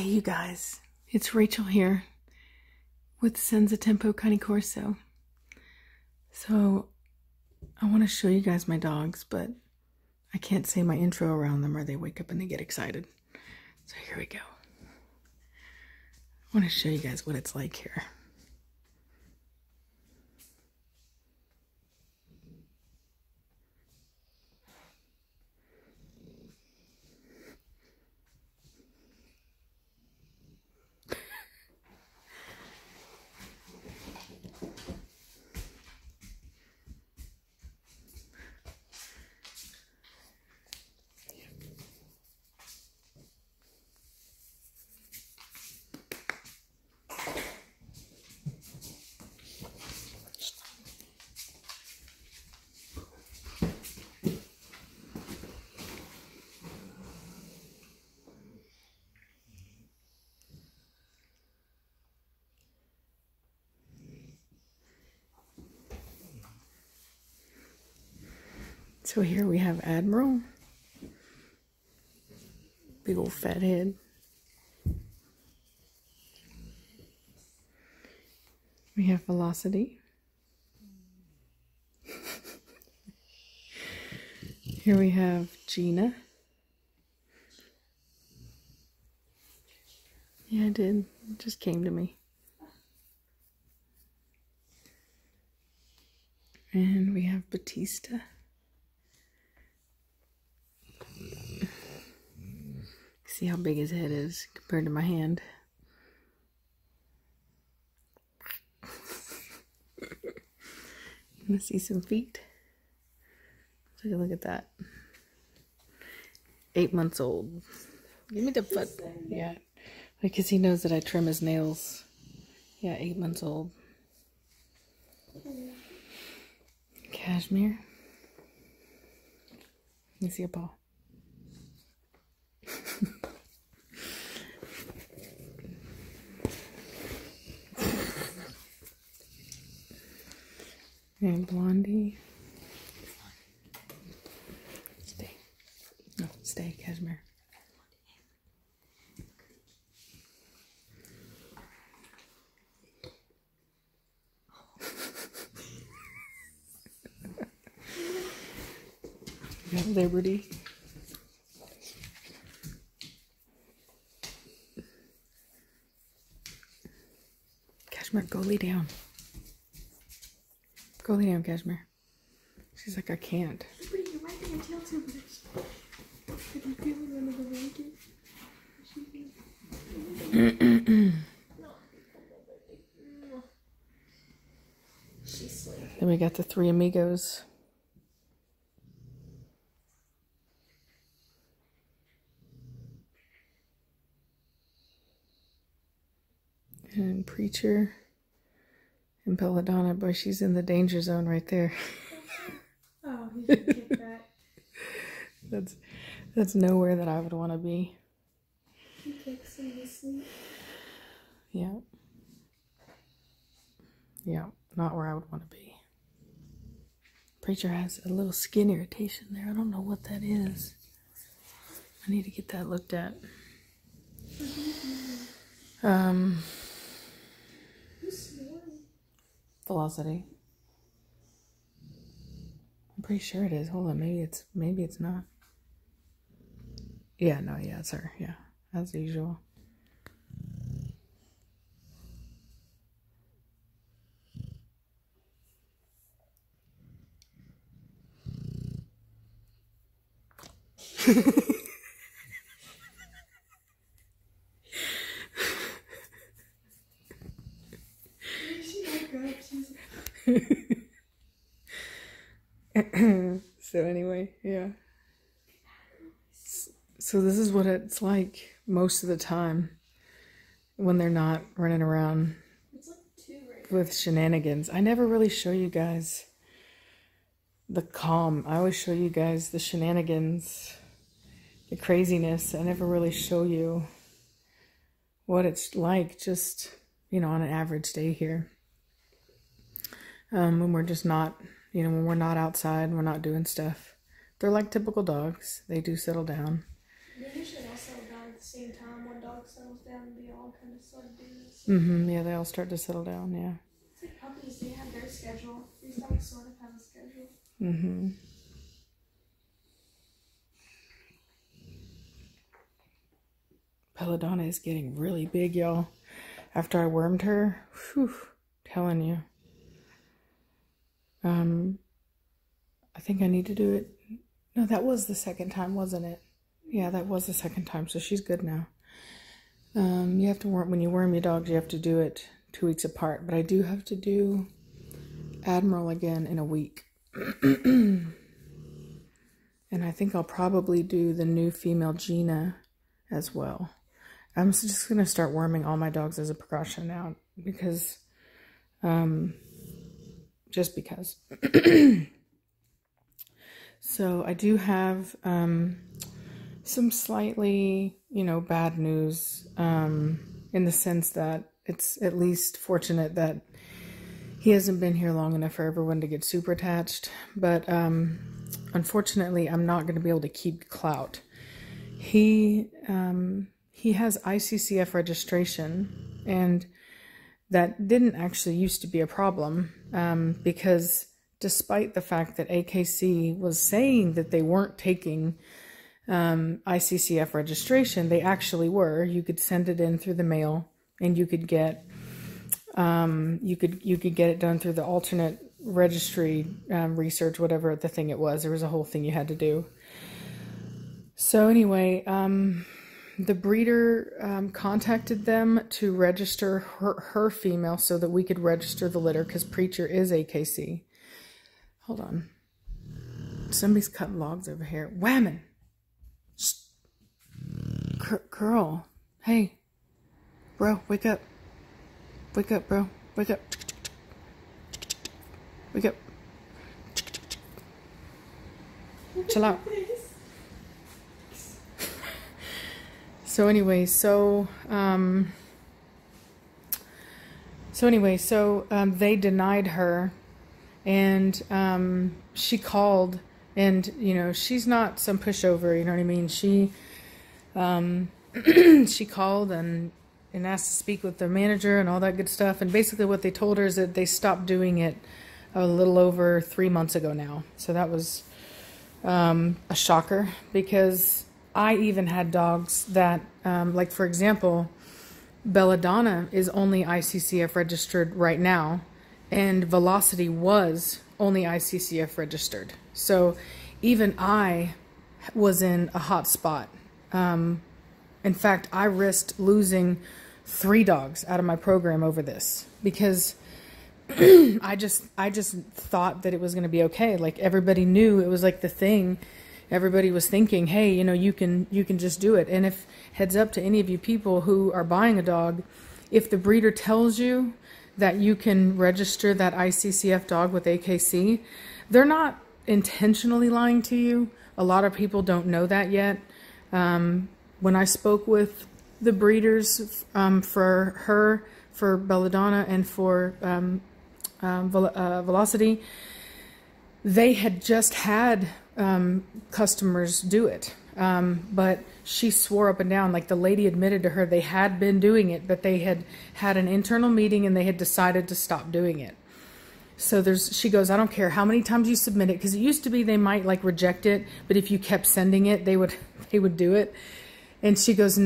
Hey you guys, it's Rachel here with Senza Tempo Cane Corso. So I want to show you guys my dogs, but I can't say my intro around them or they wake up and they get excited. So here we go. I want to show you guys what it's like here. So here we have Admiral, big old fat head. We have Velocity. Here we have Gina. Yeah, I did. It just came to me. And we have Batista. See how big his head is compared to my hand. Let's see some feet. Take a look at that. 8 months old. Give me the foot. Yeah. Because he knows that I trim his nails. Yeah, 8 months old. Cashmere. Let me see a paw. And Blondie. Stay. No, stay, Cashmere. We got Liberty. Cashmere, go lay down. Go lay down, Cashmere. She's like, I can't. Liberty, you're wiping your tail too much. Did you feel it under the blanket? She's sleeping. Then we got the three amigos. And Preacher. And Belladonna, boy, she's in the danger zone right there. Oh, he should get that. That's nowhere that I would want to be. He kicks in his sleep. Yeah. Yeah, not where I would want to be. Preacher has a little skin irritation there. I don't know what that is. I need to get that looked at. Velocity. I'm pretty sure it is. Hold on, maybe it's not. Yeah, no, yeah, it's her. Yeah, as usual. So anyway, yeah. So this is what it's like most of the time when they're not running around with shenanigans. I never really show you guys the calm. I always show you guys the shenanigans, the craziness. I never really show you what it's like just, you know, on an average day here. When we're just not, you know, when we're not outside, we're not doing stuff. They're like typical dogs. They do settle down. They're usually also dogs the same time, one dog settles down, they all kind of start doing this. Yeah, they all start to settle down, yeah. It's like puppies, they have their schedule. These dogs sort of have a schedule. Belladonna is getting really big, y'all. After I wormed her, whew, telling you. I think I need to do it. No, that was the second time, wasn't it? Yeah, that was the second time, so she's good now. You have to worm, when you worm your dogs, you have to do it 2 weeks apart. But I do have to do Admiral again in a week. And I think I'll probably do the new female Gina as well. I'm just going to start worming all my dogs as a precaution now because, just because. So I do have some slightly, bad news in the sense that it's at least fortunate that he hasn't been here long enough for everyone to get super attached. But unfortunately, I'm not going to be able to keep Clout. He has ICCF registration, and that didn't actually used to be a problem because despite the fact that AKC was saying that they weren't taking ICCF registration, they actually were. You could send it in through the mail, and you could get you could get it done through the alternate registry research, whatever the thing it was. There was a whole thing you had to do. So anyway, the breeder contacted them to register her female so that we could register the litter because Preacher is AKC. Hold on. Somebody's cutting logs over here. Whammon! Girl. Hey. Bro, wake up. Wake up, bro. Wake up. Wake up. Chill out. So anyway, they denied her, and she called, and she's not some pushover, you know what I mean? She she called and asked to speak with the manager and all that good stuff, and basically what they told her is that they stopped doing it a little over 3 months ago now. So that was a shocker, because I even had dogs that, like for example, Belladonna is only ICCF registered right now, and Velocity was only ICCF registered. So even I was in a hot spot. In fact, I risked losing 3 dogs out of my program over this because I just thought that it was going to be okay. Like everybody knew it was like the thing. Everybody was thinking, hey, you can just do it. And if, heads up to any of you people who are buying a dog, if the breeder tells you that you can register that ICCF dog with AKC, they're not intentionally lying to you. A lot of people don't know that yet. When I spoke with the breeders for Belladonna and for Velocity, they had just had customers do it, but she swore up and down, like the lady admitted to her they had been doing it, but they had had an internal meeting and they had decided to stop doing it. So she goes, I don't care how many times you submit it, because it used to be they might like reject it, but if you kept sending it, they would do it. And she goes,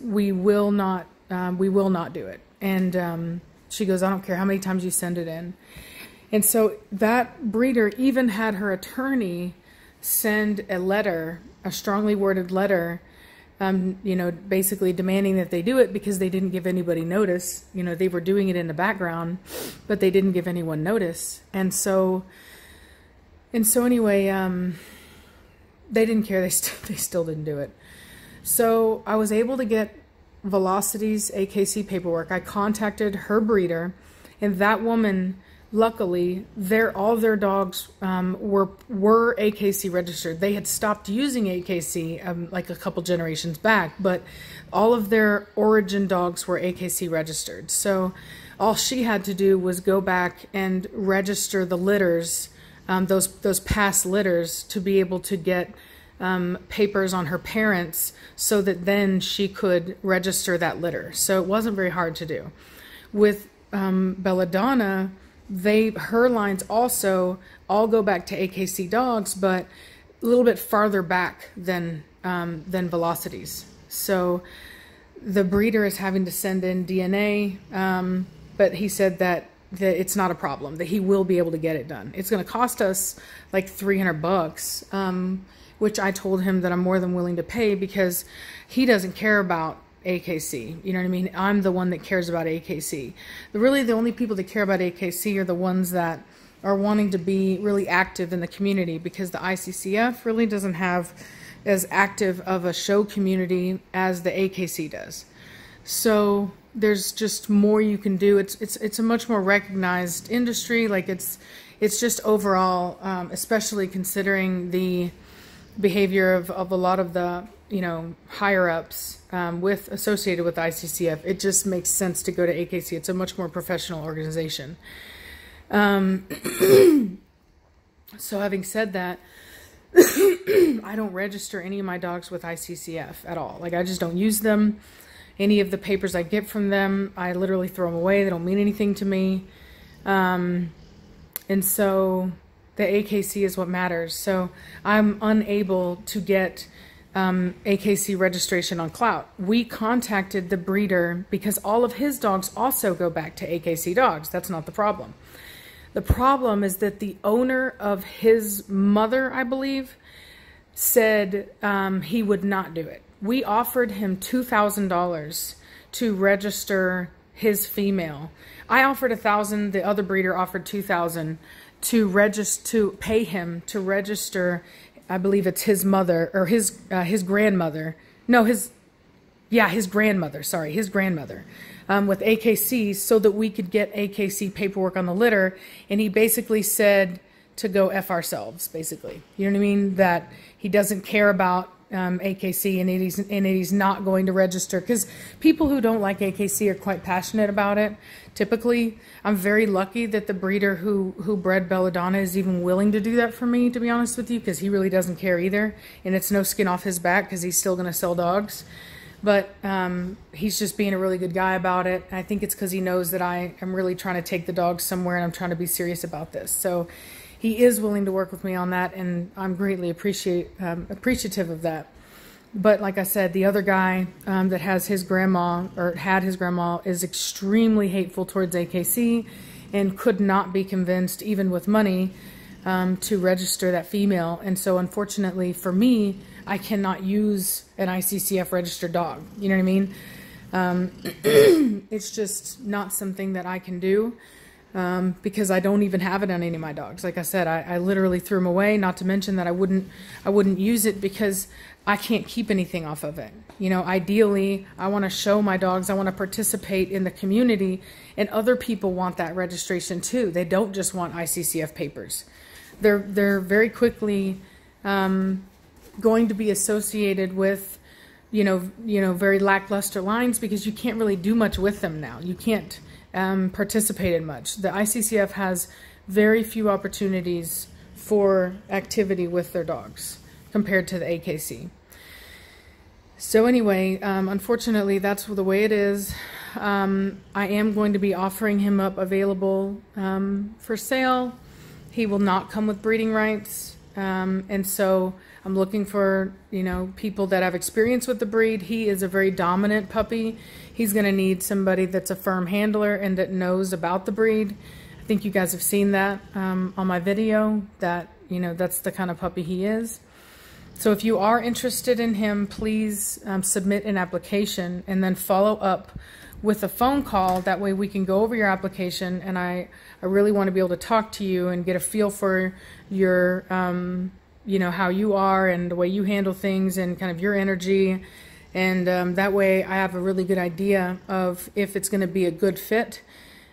we will not do it. And she goes, I don't care how many times you send it in. And so that breeder even had her attorney send a letter, a strongly worded letter, basically demanding that they do it because they didn't give anybody notice. They were doing it in the background, but they didn't give anyone notice. And so anyway, they didn't care. They still didn't do it. So I was able to get Velocity's AKC paperwork. I contacted her breeder, and that woman, luckily, all their dogs were AKC registered. They had stopped using AKC like a couple generations back, but all of their origin dogs were AKC registered. So all she had to do was go back and register the litters, those past litters, to be able to get papers on her parents so that then she could register that litter. So it wasn't very hard to do. With Belladonna, her lines also all go back to AKC dogs, but a little bit farther back than Velocity's. So the breeder is having to send in DNA, but he said that it's not a problem, that he will be able to get it done. It's going to cost us like $300, which I told him that I'm more than willing to pay because he doesn't care about AKC. You know what I mean? I'm the one that cares about AKC. Really, the only people that care about AKC are the ones that are wanting to be really active in the community, because the ICCF really doesn't have as active of a show community as the AKC does. So there's just more you can do. It's a much more recognized industry. Like it's just overall, especially considering the behavior of a lot of the higher ups associated with ICCF. It just makes sense to go to AKC. It's a much more professional organization. So having said that, I don't register any of my dogs with ICCF at all. Like, I just don't use them. Any of the papers I get from them, I literally throw them away. They don't mean anything to me. And so the AKC is what matters. So I'm unable to get AKC registration on Clout. We contacted the breeder because all of his dogs also go back to AKC dogs. That's not the problem. The problem is that the owner of his mother, I believe, said he would not do it. We offered him $2,000 to register his female. I offered $1,000. The other breeder offered $2,000 to pay him to register. I believe it's his mother or his grandmother. No, his grandmother. Sorry, his grandmother. With AKC, so that we could get AKC paperwork on the litter. And he basically said to go F ourselves, basically. You know what I mean? That he doesn't care about AKC and he's not going to register. Because people who don't like AKC are quite passionate about it, typically. I'm very lucky that the breeder who bred Belladonna is even willing to do that for me, to be honest with you, because he really doesn't care either. And it's no skin off his back because he's still going to sell dogs. But he's just being a really good guy about it. I think it's because he knows that I am really trying to take the dogs somewhere and I'm trying to be serious about this. So he is willing to work with me on that, and I'm greatly appreciative of that. But like I said, the other guy that has his grandma, or had his grandma, is extremely hateful towards AKC and could not be convinced, even with money, to register that female. And so unfortunately for me, I cannot use an ICCF registered dog. You know what I mean? It's just not something that I can do because I don't even have it on any of my dogs. Like I said, I literally threw them away, not to mention that I wouldn't use it because I can't keep anything off of it. You know, ideally, I want to show my dogs, I want to participate in the community, and other people want that registration too. They don't just want ICCF papers. They're very quickly going to be associated with, very lackluster lines because you can't really do much with them now. You can't participate in much. The ICCF has very few opportunities for activity with their dogs compared to the AKC. So anyway, unfortunately, that's the way it is. I am going to be offering him up available for sale. He will not come with breeding rights. And so I'm looking for, people that have experience with the breed. He is a very dominant puppy. He's going to need somebody that's a firm handler and that knows about the breed. I think you guys have seen that on my video, that, that's the kind of puppy he is. So if you are interested in him, please submit an application and then follow up with a phone call. That way we can go over your application, and I really want to be able to talk to you and get a feel for your, how you are and the way you handle things and kind of your energy. And that way I have a really good idea of if it's going to be a good fit.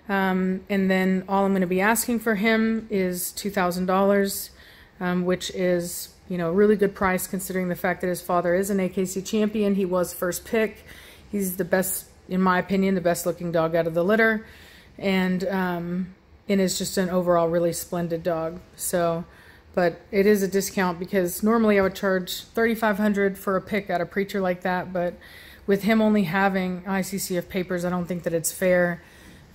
And then all I'm going to be asking for him is $2,000, which is, a really good price considering the fact that his father is an AKC champion. He was first pick. He's the best, in my opinion, the best looking dog out of the litter. And is just an overall really splendid dog. So but it is a discount because normally I would charge $3,500 for a pick at a preacher like that, but with him only having ICCF papers, I don't think that it's fair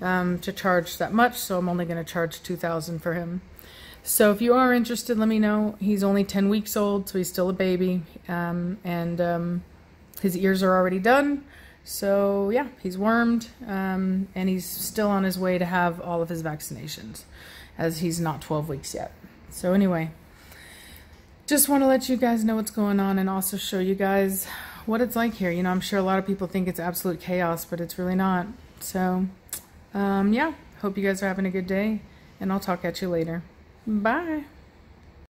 to charge that much, so I'm only going to charge $2,000 for him. So if you are interested, let me know. He's only 10 weeks old, so he's still a baby, and his ears are already done. So yeah, he's wormed, and he's still on his way to have all of his vaccinations, as he's not 12 weeks yet. So anyway, just want to let you guys know what's going on and also show you guys what it's like here. You know, I'm sure a lot of people think it's absolute chaos, but it's really not. So yeah, hope you guys are having a good day, and I'll talk at you later. Bye.